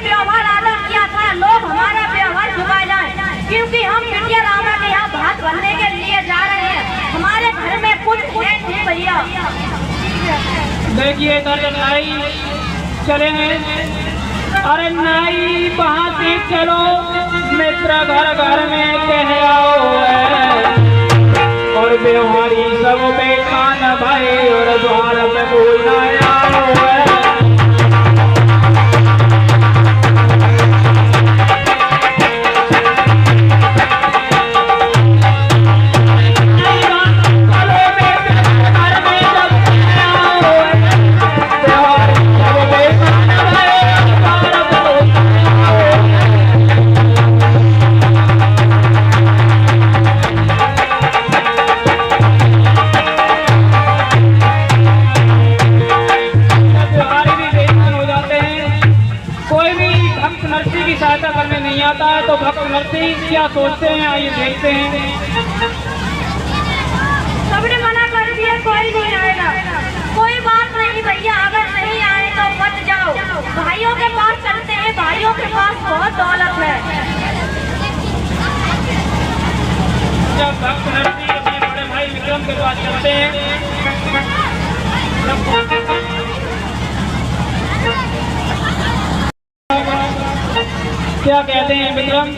व्यवहार आदर किया था, लोग हमारा व्यवहार झुका जाए, क्योंकि हम बिटिया रामा के यहाँ भात भरने के लिए जा रहे हैं। हमारे घर में कुछ नहीं भैया। देखिए इधर नाई चले हैं, अरे नाई वहाँ से चलो, मित्र घर घर में कह आओ और व्यवहारी सब बेखान भाई और द्वार पे कोई ना आओ। तो भक्त नरसी क्या सोचते हैं, आइए देखते हैं। सबने मना कर दिया, कोई नहीं आएगा। कोई बात नहीं भैया, अगर नहीं आए तो मत जाओ, भाइयों के पास चलते हैं, भाइयों के पास बहुत दौलत है। जब भक्त नरसी अपने बड़े भाई विक्रम के पास चलते हैं, क्या कहते हैं विक्रम?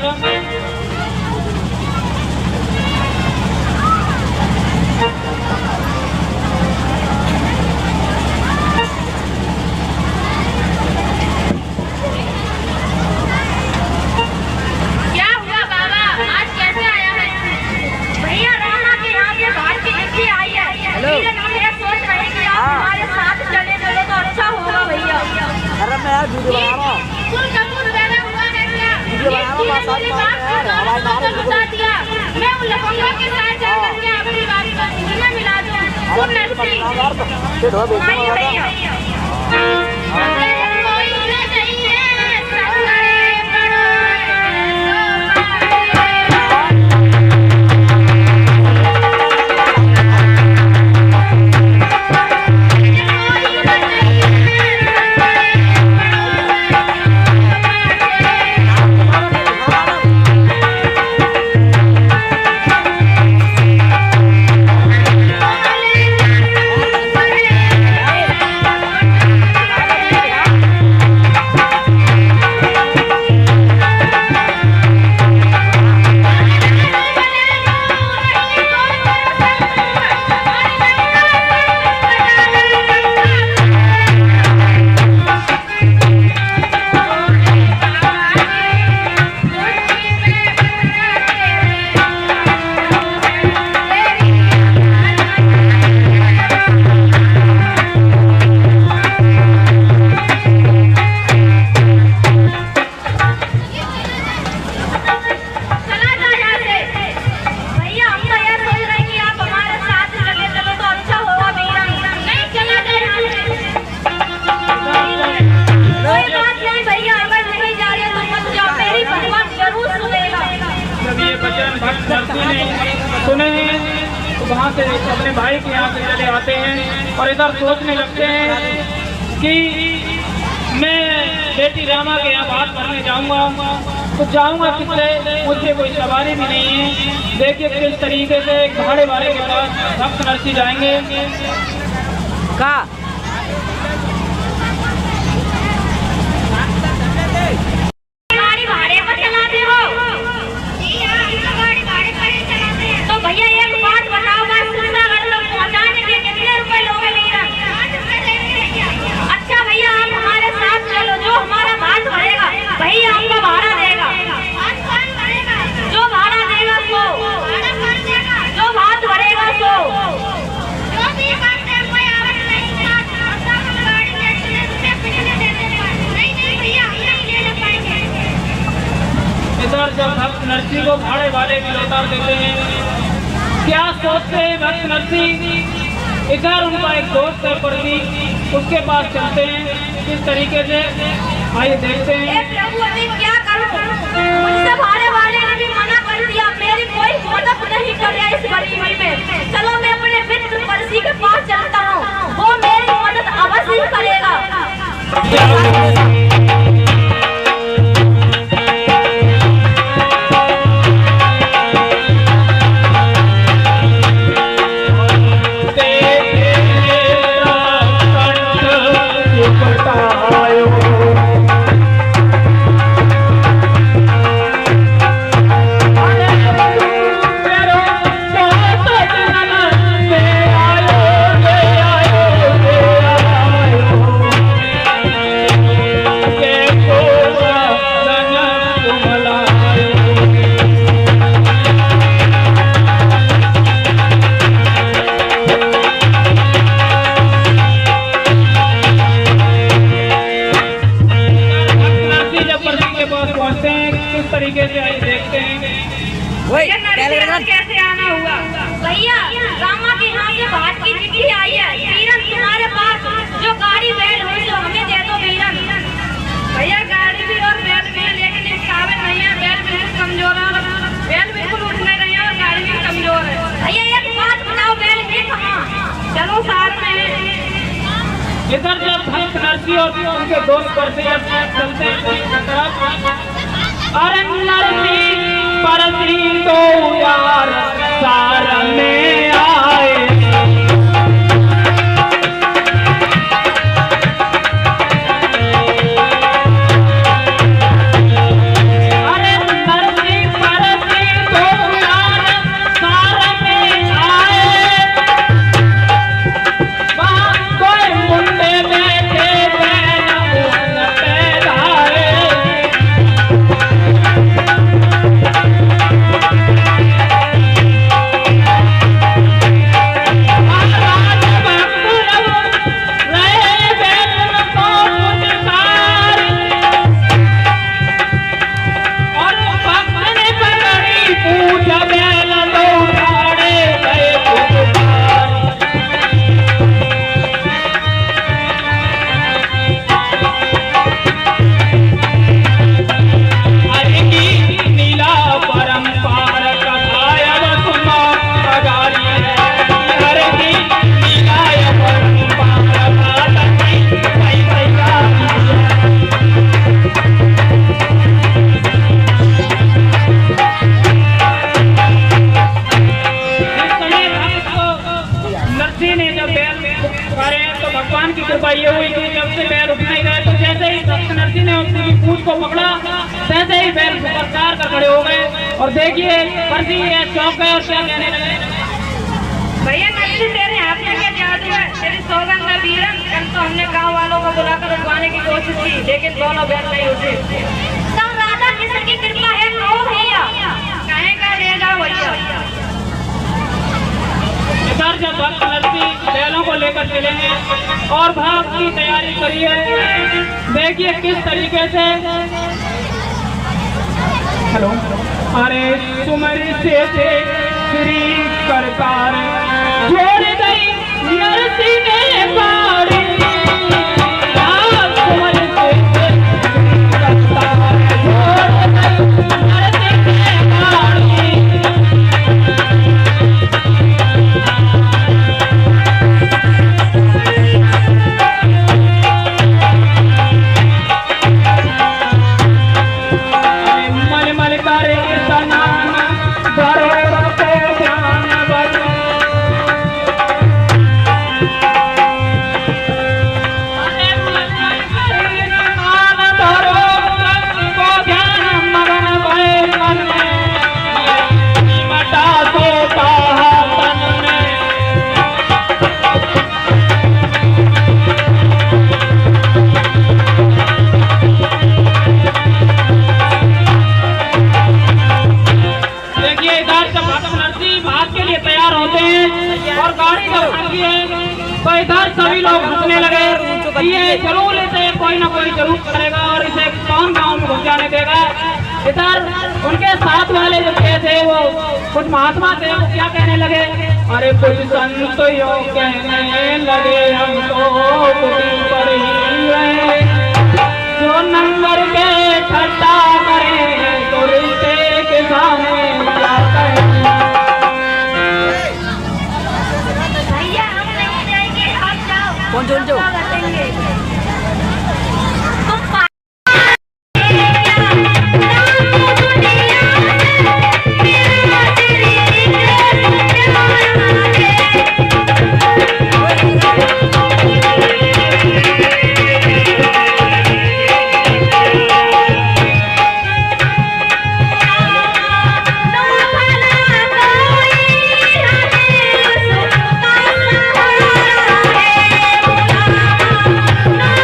क्या हुआ बाबा, आज कैसे आया है? भैया रामा के यहाँ के बाहर की चिट्ठी आई है। हम ये सोच रहे कि आप हमारे साथ चले चलो तो अच्छा होगा भैया। अरे मैं यार वीडियो बना रहा हूँ। बता दिया, मैं उन लफंगों के साथ जाकर के अपनी बात को मिला दूँ। सुने हैं तो वहाँ से अपने भाई के यहाँ से चले आते हैं और इधर सोचने लगते हैं कि मैं बेटी रामा के यहाँ बात करने जाऊँगा तो जाऊँगा किससे, मुझसे कोई सवारी भी नहीं है। देखिए किस तरीके से एक भाड़े वाले के पास भक्त नरसी जाएंगे। का जब भक्त नरसी को भाड़े वाले भी उतार देते हैं, क्या सोचते हैं भक्त नरसी? इधर उनका एक दोस्त है प्रदीप, उसके पास चलते हैं। किस तरीके से, आइए देखते हैं। क्या करूं? मुझसे भाड़े वाले ने भी मना कर दिया, मेरी कोई मदद नहीं कर रहा इस गरीबी में। चलो मैं अपने मित्र परसी के पास चलता हूँ, वो मेरी मदद अवश्य करेगा। नरसी और उनके दोस्त पर से चलते अरे नरसी परसी तो यार सार में आए भगवान की कृपा ये हुई कि जब से बैल उठ नहीं गए तो जैसे ही नरसी ने उसकी पूंछ को पकड़ा तैसे ही बैल सुपरस्टार कर खड़े हो गए। और देखिए परसी ये चौंक गए और क्या कहने लगे, भैया नरसी तेरे हाथ में क्या जादू है, तेरी सौगंध है वीरन। कल तो हमने गाँव वालों को बुलाकर उठवाने की कोशिश की लेकिन दोनों बैल नहीं उठे। सब राधा कृष्ण की कृपा है तो भैया कहीं का ले जाओ भैया। इधर जब भक्त नरसी बैलों को लेकर चलेंगे और भाग की तैयारी करिए। देखिए किस तरीके से हेलो अरे सुमरी से श्री करकार जोड़ गई नरसी ने बाड़ी तो इधर सभी लोग हंसने लगे। ये जरूर इसे कोई ना कोई जरूर करेगा और इसे कौन गांव में घुस जाने देगा। इधर उनके साथ वाले जो थे वो कुछ महात्मा थे, वो क्या कहने लगे, अरे कुछ संत यो कहने लगे हम तो पर ही रहे, जो नंबर के ठट्टा करें तो रिश्ते के सामने क्या कहें। कौन जो No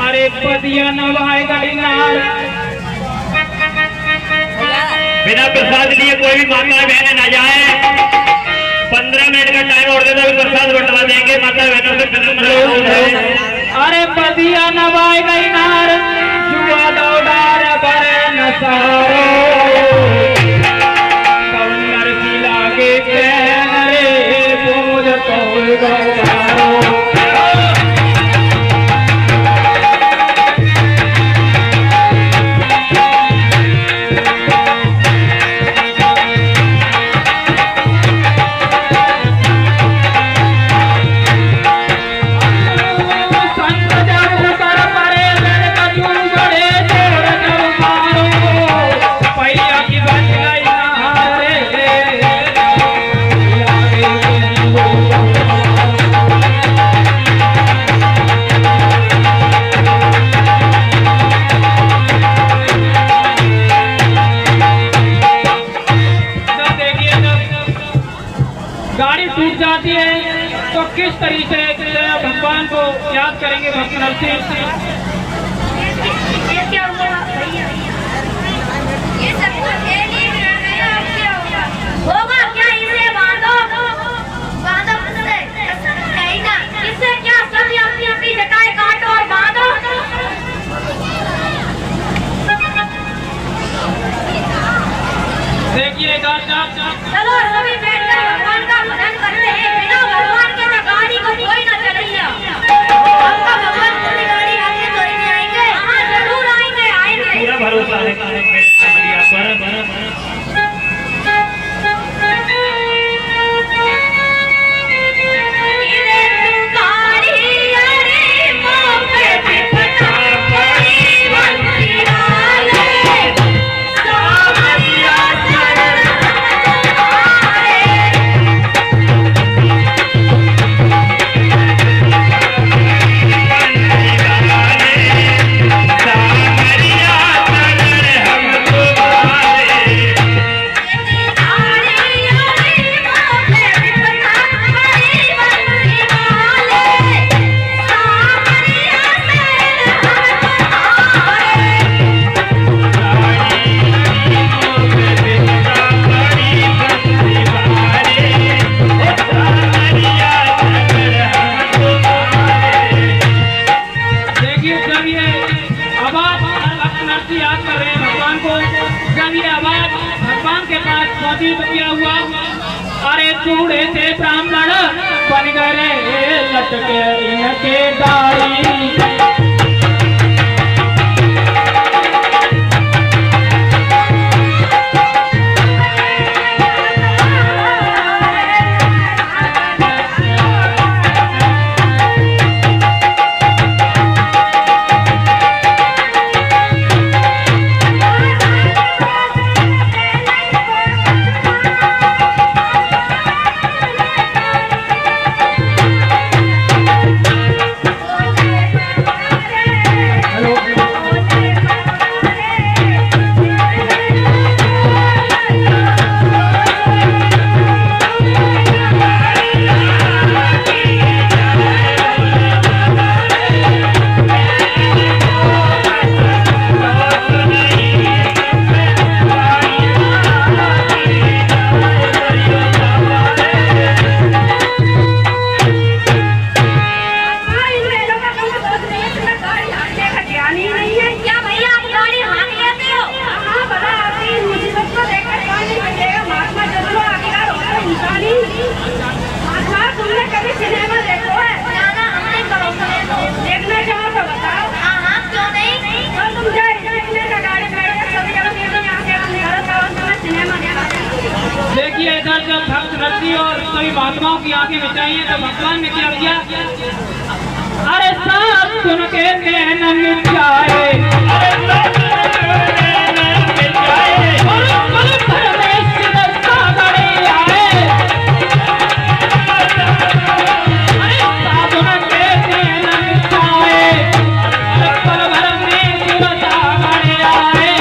अरे पदिया नवाए गड़ी नार। बिना प्रसाद लिए कोई भी माता बहने न जाए। 15 मिनट का टाइम और दे दो, प्रसाद बंटवा देंगे माता बहनों से। अरे पदिया नवाए गई नार जुआ दौड़ार बरे नसारो कवन्नर की लागे कहरे बोझ तौल गवारो। गाड़ी टूट जाती है तो किस तरीके से भगवान को याद करेंगे भक्त नरसिंह। ये क्या हुआ भैया? ये सब तो खेल ही में है, अब क्या होगा क्या? इसे बांधो बांधो किससे? है ही ना, इससे क्या? सभी अपनी अपनी जटाएं काटो और बांधो। देखिए चलो सभी बैठकर भगवान का भजन करते हैं। बिना भगवान के ना गाड़ी को कोई ना चलेगा। आपका भगवान पूरी गाड़ी आगे तो नहीं आएंगे। हाँ जरूर आएंगे, आएंगे। पूरा भरोसा है पर क्या हुआ? अरे चूड़े से ब्राह्मण बन गए लटके इनके दाढ़ी। देखिए इधर जब भक्त नरसिंह और सभी महात्माओं की आंखें मिचाई तो भगवान ने क्या किया? अरे साथ सुन के नैन मिचाए, अरे साथ सुन के नैन मिचाए, और कुल परमेश्वर सागरे आए। अरे साथ सुन के नैन मिचाए, अरे कुल परमेश्वर सागरे आए।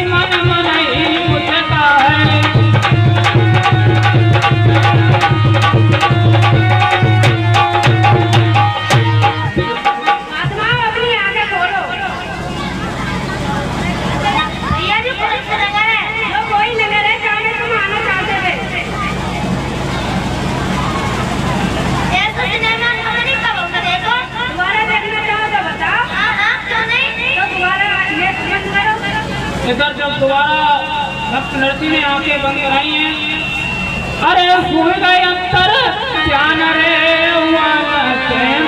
मन इधर जब दोबारा भक्त नरसी ने आंखें बंद कराई हैं, अरे सुन गए अंतर जान रे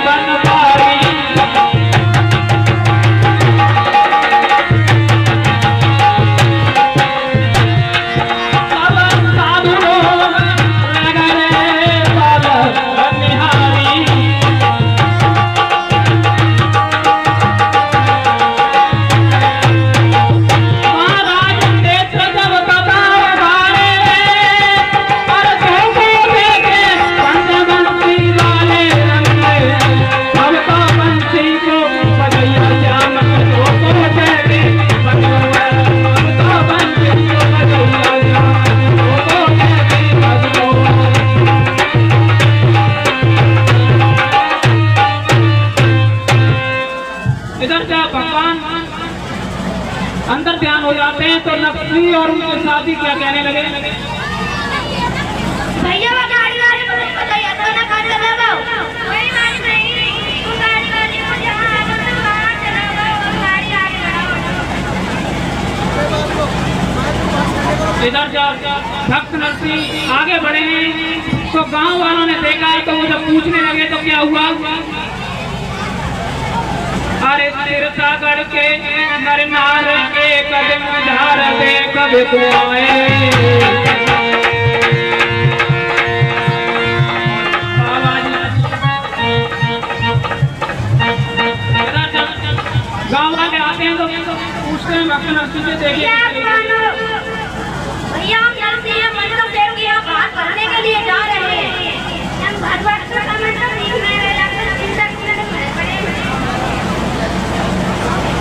बन पारी अंदर ध्यान हो जाते हैं तो नकली और उनके साथी क्या कहने लगे, भैया वो गाड़ी वाले को नहीं पता है तो ना कर चलाओ, कोई बात नहीं, तू गाड़ी वाले को जहां आगे तो वहां चलाओ, गाड़ी आगे बढ़ाओ। इधर जब भक्त नरसी आगे बढ़े हैं तो गांव वालों ने देखा है, तो वो जब पूछने लगे तो क्या हुआ, अरे सिरसागढ़ के नर नार के कदम झार दे कभी कुआए, गाँव वाले आते हैं तो पूछते हैं भक्त नरसी से, देखिए भैया हम नरसी है मतलब देव की यहाँ बात करने के लिए जा रहे हैं, हम भगवान का कमेंट लिखने में लगता है, चिंता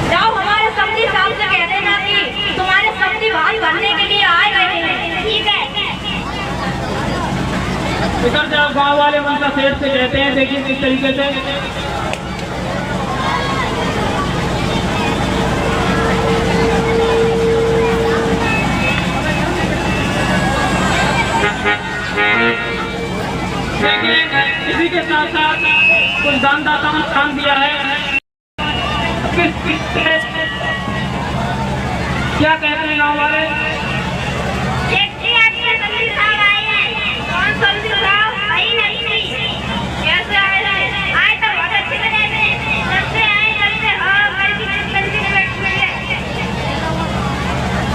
जाओ हमारे सब्जी साहब से कह देना कि तुम्हारे सब्जी भात भरने के लिए आए गए हैं, ठीक है। इधर जब गाँव वाले मनसा सेठ से कहते हैं, देखिए किस तरीके से, इसी के साथ साथ कुछ दानदाताओं ने काम दिया है, क्या कहते हैं गाँव वाले, सब्जी साहब आए हैं, कौन सब्जी साहब भाई नहीं कैसे आए तो बहुत अच्छी वजह से, जब से आए जब से हाँ बल्कि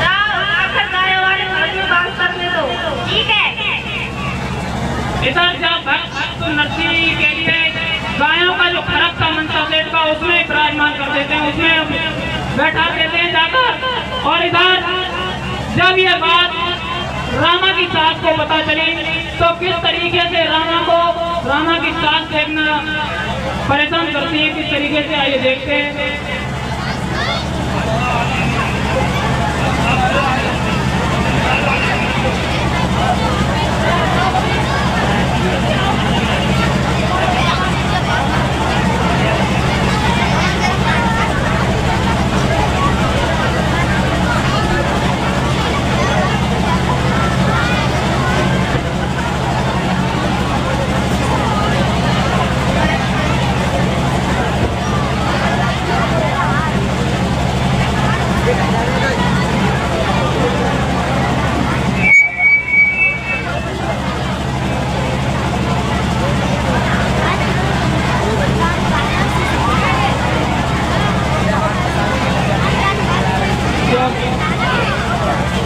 जाओ आखिर गाय वाले घर में बात करने दो, ठीक है। इधर जब भक्त नरसी के लिए गायों का जो खरक था मनसा सेठ का, उसमें विराजमान कर देते हैं, उसमें बैठा देते हैं जाकर, और इधर जब ये बात रामा की सास को पता चली तो किस तरीके से रामा की सास देखना परेशान करती है, किस तरीके से आइए देखते हैं।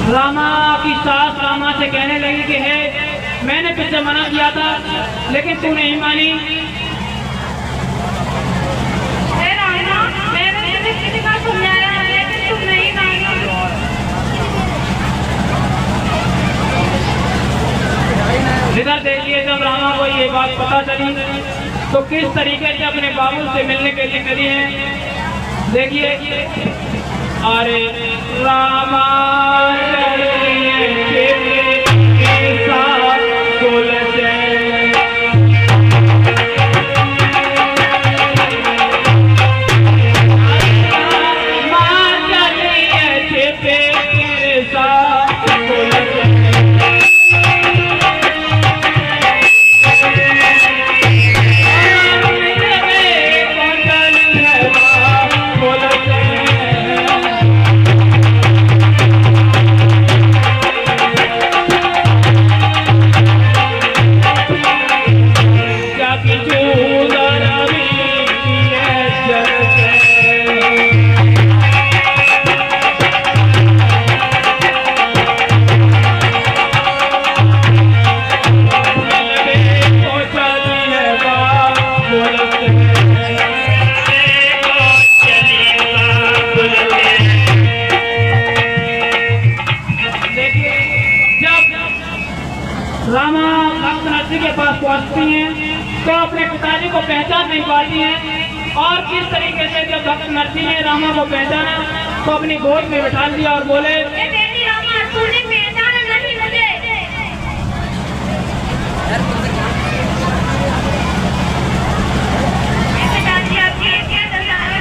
रामा की सास रामा से कहने लगी कि हे मैंने तुझसे मना किया था लेकिन तू नहीं मानी। मैंने किसी बार समझाया लेकिन तुम नहीं मानी। इधर देखिए जब रामा को ये बात पता चली तो किस तरीके से अपने बाबू से मिलने के लिए मिली है। देखिए अरे रामा रामा भक्त नरसिंह के पास पहुंचती हैं तो अपने पिताजी को पहचान नहीं पाती हैं। और किस तरीके से जब भक्त नरसिंह ने रामा को पहचाना तो अपनी गोद में बिठा दिया और बोले, बेटी रामा, तूने पहचाना नहीं मुझे? पिताजी आपकी क्या दशा है?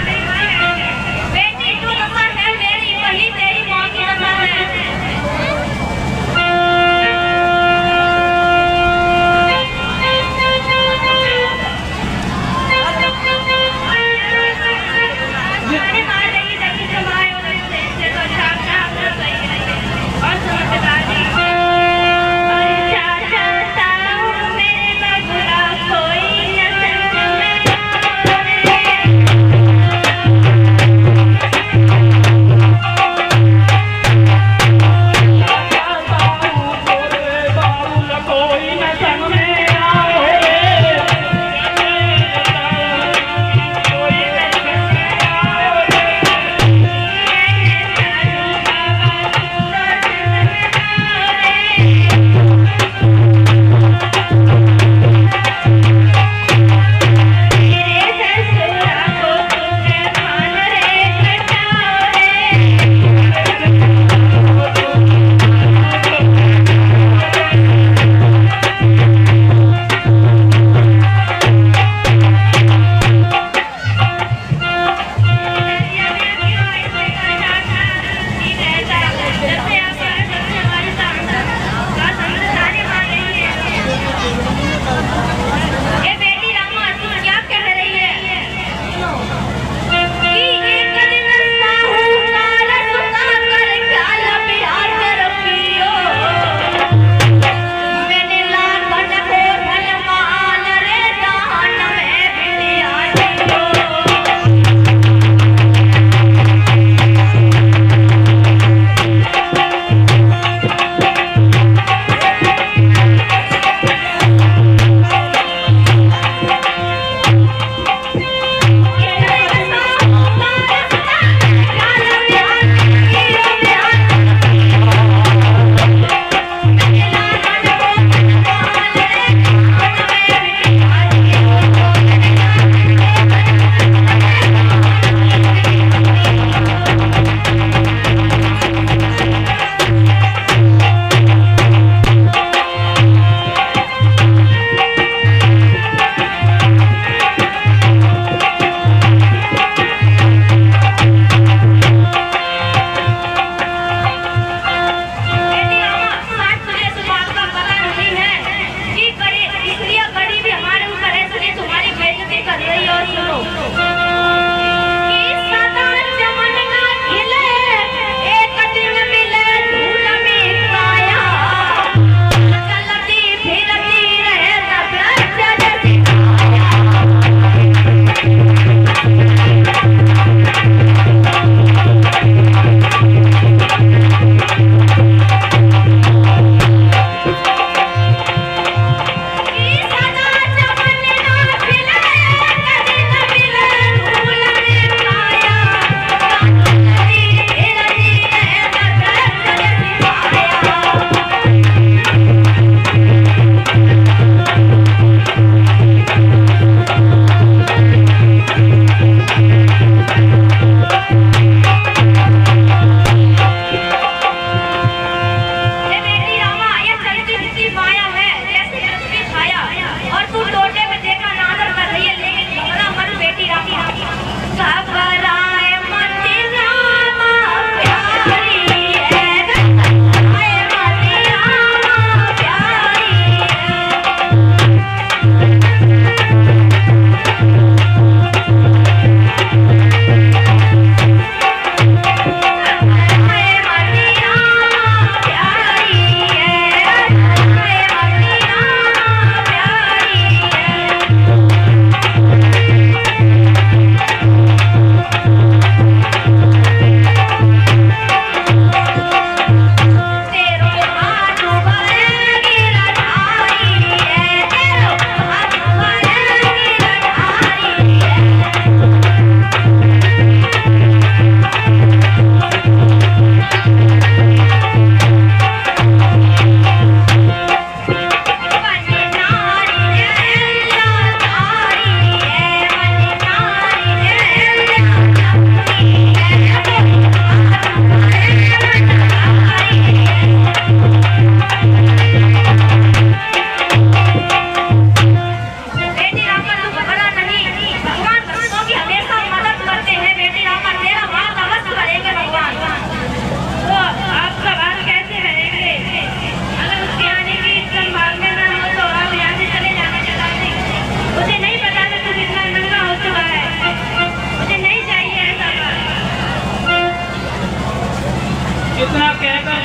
बेटी तू दशा है मेरी, वही तेरी माँ की दशा है।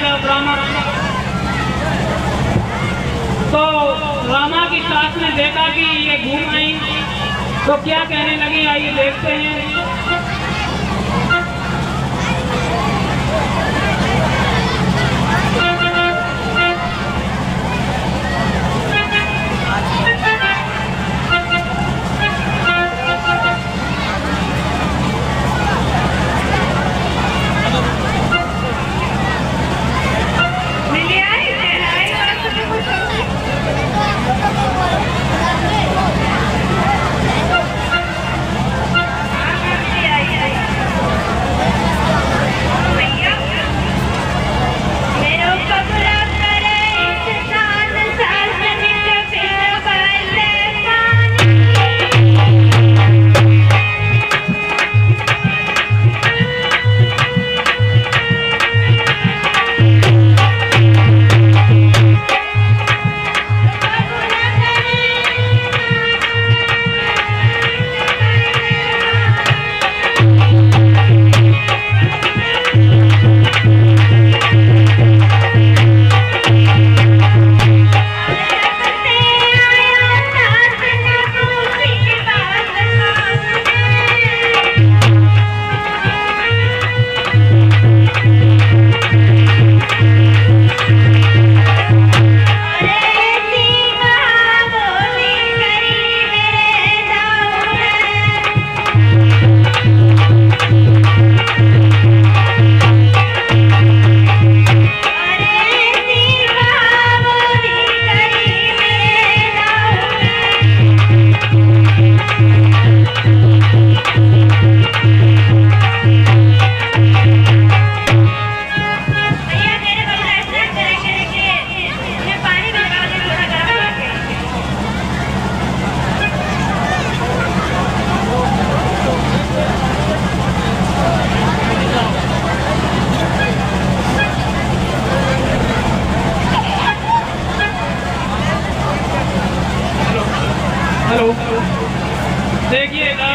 जब रामा तो रामा की सास ने देखा कि ये घूम आई तो क्या कहने लगी, आइए देखते हैं। हेलो, देखिएगा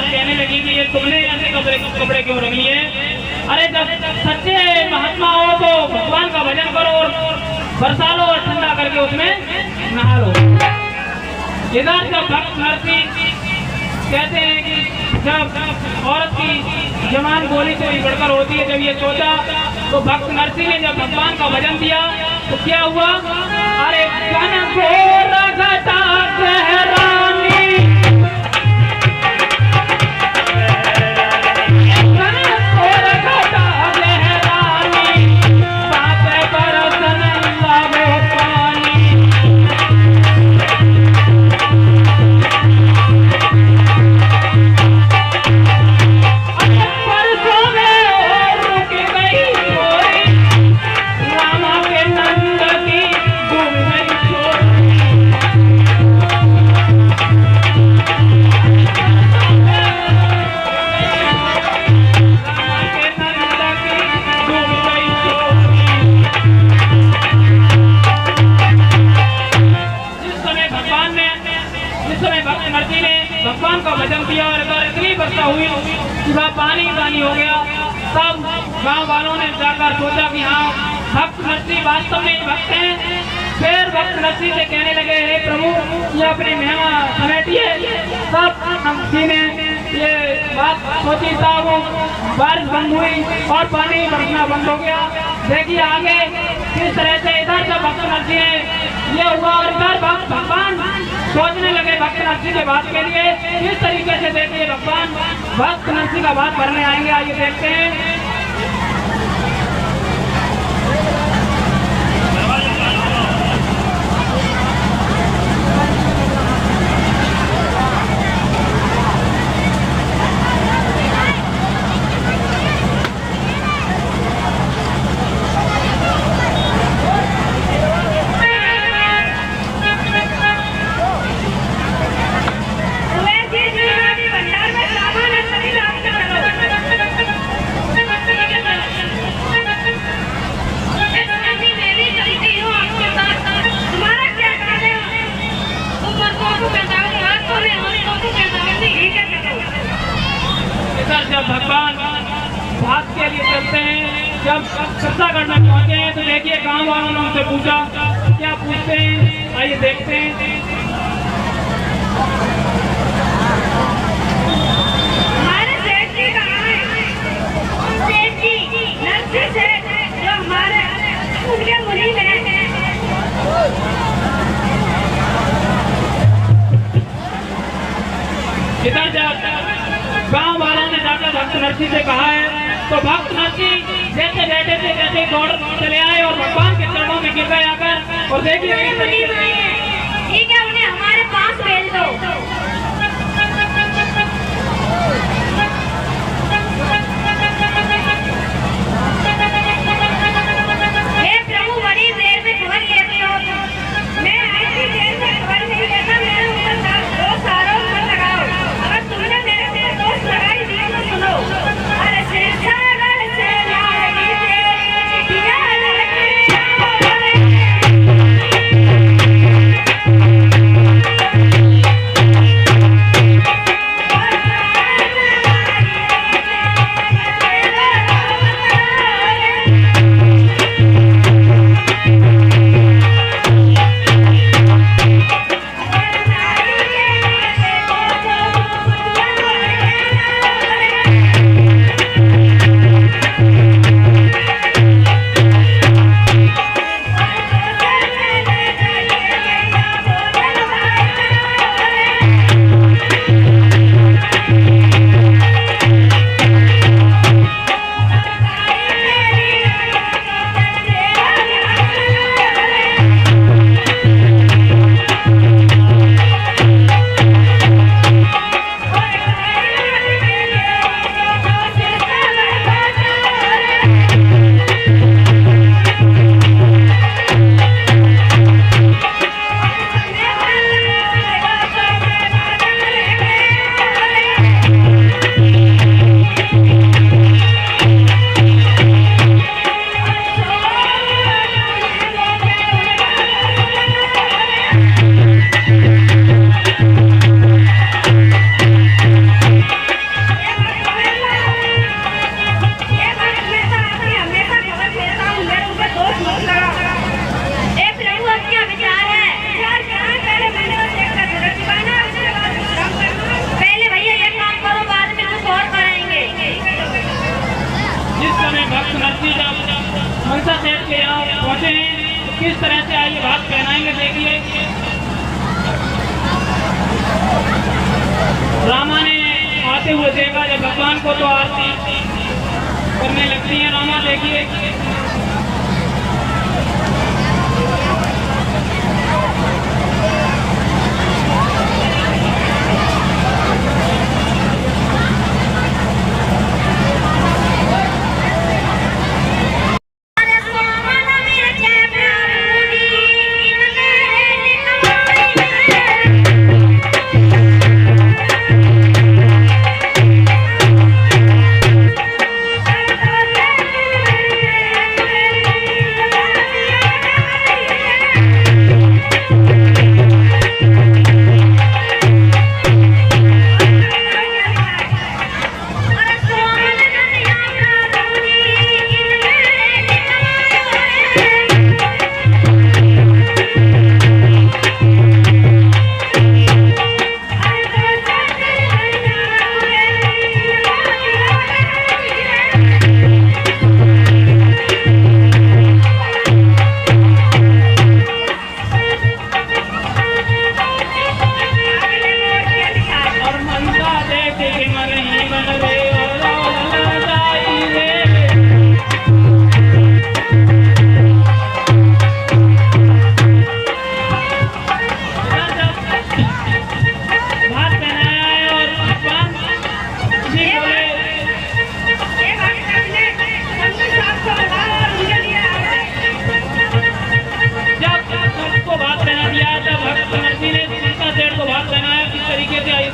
कहने लगी कि ये तुमने ऐसे कपड़े क्यों रख लिए? अरे जब सच्चे महात्मा हो तो भगवान का भजन करो और बरसा लो और ठंडा करके उसमें नहा लो। इधर जब भक्त नरसी कहते हैं कि जब औरत की जवान बोली से ही बढ़कर होती है, जब ये सोचा तो भक्त नरसी ने जब भगवान का भजन दिया तो क्या हुआ? अरे घन घोर घटा गहरानी भगवान का भजन किया और अगर इतनी वर्षा हुई कि वह पानी पानी हो गया, तब गांव वालों ने जाकर सोचा कि हाँ भक्त नरसी वास्तव में भक्त हैं। फिर भक्त नरसी से कहने लगे, हे प्रभु ये अपनी महिमा समेटिए। तब नरसी ने ये बात सोची था वो बारिश बंद हुई और पानी बरसना बंद हो गया। देखिए आगे किस तरह से इधर से भक्त नरसिंह ये हुआ और इधर भगवान सोचने लगे भक्त नरसिंह के बात के लिए। किस तरीके से देखिए भगवान भक्त नरसिंह का बात भरने आएंगे, आइए देखते हैं। जब भगवान बात के लिए चलते हैं, जब सत्तागढ़ में पहुंचे हैं तो देखिए गांव वालों ने उनसे पूछा, क्या पूछते हैं आइए देखते हैं। हमारे सेठ जी कहाँ हैं? सेठ जी नरसिंह सेठ जो हमारे उनके मुनि में इधर जब गांव वालों ने जाकर भक्त नरसिंह से कहा है तो भक्त नरसिंह जैसे बैठे थे जैसे दौड़ चले आए और भगवान के चरणों में गिर गए आकर। और देखिए ठीक है, उन्हें हमारे पास भेज दो। हे प्रभु, बड़ी देर से खबर लेते हो, मैं ऐसी देर से खबर नहीं लेता। मेरे ऊपर दोष आरोप मत लगाओ। अगर तुमने मेरे पे दोष लगाई दी तो सुनो। अरे शेषागढ़ से लागी तेरी चिट्ठियां मनसा सेठ के यहाँ पहुंचे हैं तो किस तरह से आइए बात पहनाएंगे। देखिए रामा ने आते हुए देखा जब भगवान को तो आरती करने लगती है रामा। देखिए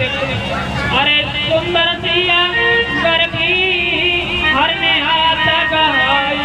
देखते हैं। अरे सुंदर सिया घर की हर ने हाथ गहाई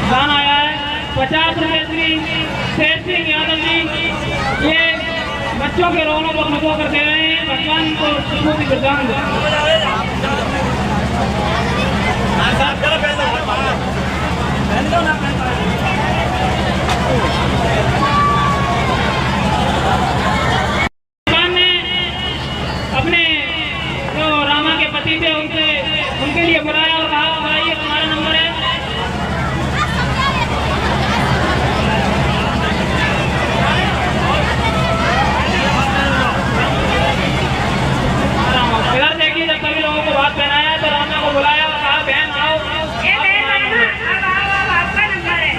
दान आया है 50 रुपए श्री शेर सिंह यादव जी। ये बच्चों के रोनों को मदो कर दे रहे हैं। भगवान को सुखी प्रदान दे। भगवान ने अपने जो रामा के पति थे उनके लिए बुलाया और कहा भाई ये तुम्हारा नंबर है। इधर देखिए जब सभी लोगों को बात पहनाया तो रामा को बुलाया और कहा बहन आओ आपका नंबर है।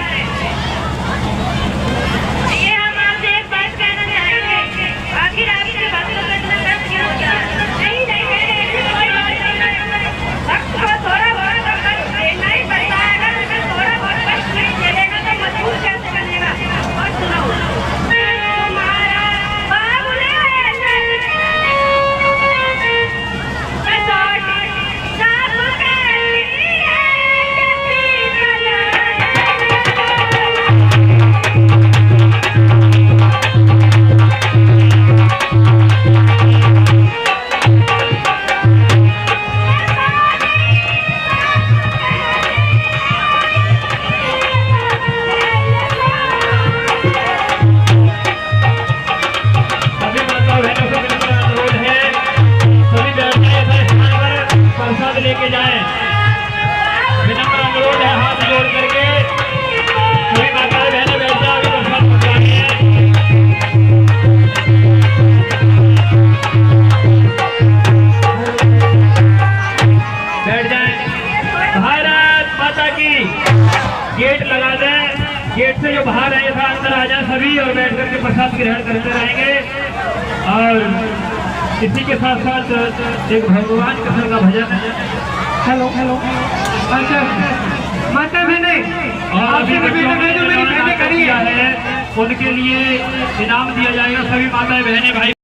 ये हम आपसे एक बात कहना चाहेंगे। आखिर आपकी बातों का इतना दर्द क्यों किया? नहीं ऐसी कोई बात नहीं। वक्त को थोड़ा बहुत देना ही पड़ता है। अगर थोड़ा बहुत कष्ट नहीं झेलेगा तो मजबूर कैसे बनेगा? और सुनो हमारा बाबुले लेके जाए विनम्र अनुरोध है हाथ जोड़ करके सभी माताएं बहनें बैठ जाओ अभी प्रसाद पहुंचानी है। बैठ जाए। भारत माता की गेट लगा दें। गेट से जो बाहर है था अंदर आ जाए सभी और बैठ करके प्रसाद ग्रहण करते रहेंगे। और इसी के साथ साथ एक भगवान कृष्ण का भजन है। हेलो हेलो अच्छा माता बहने और अभी बच्चों ने जो मेरी बहनें करी है उनके लिए इनाम दिया जाएगा। सभी माताएं बहनें भाई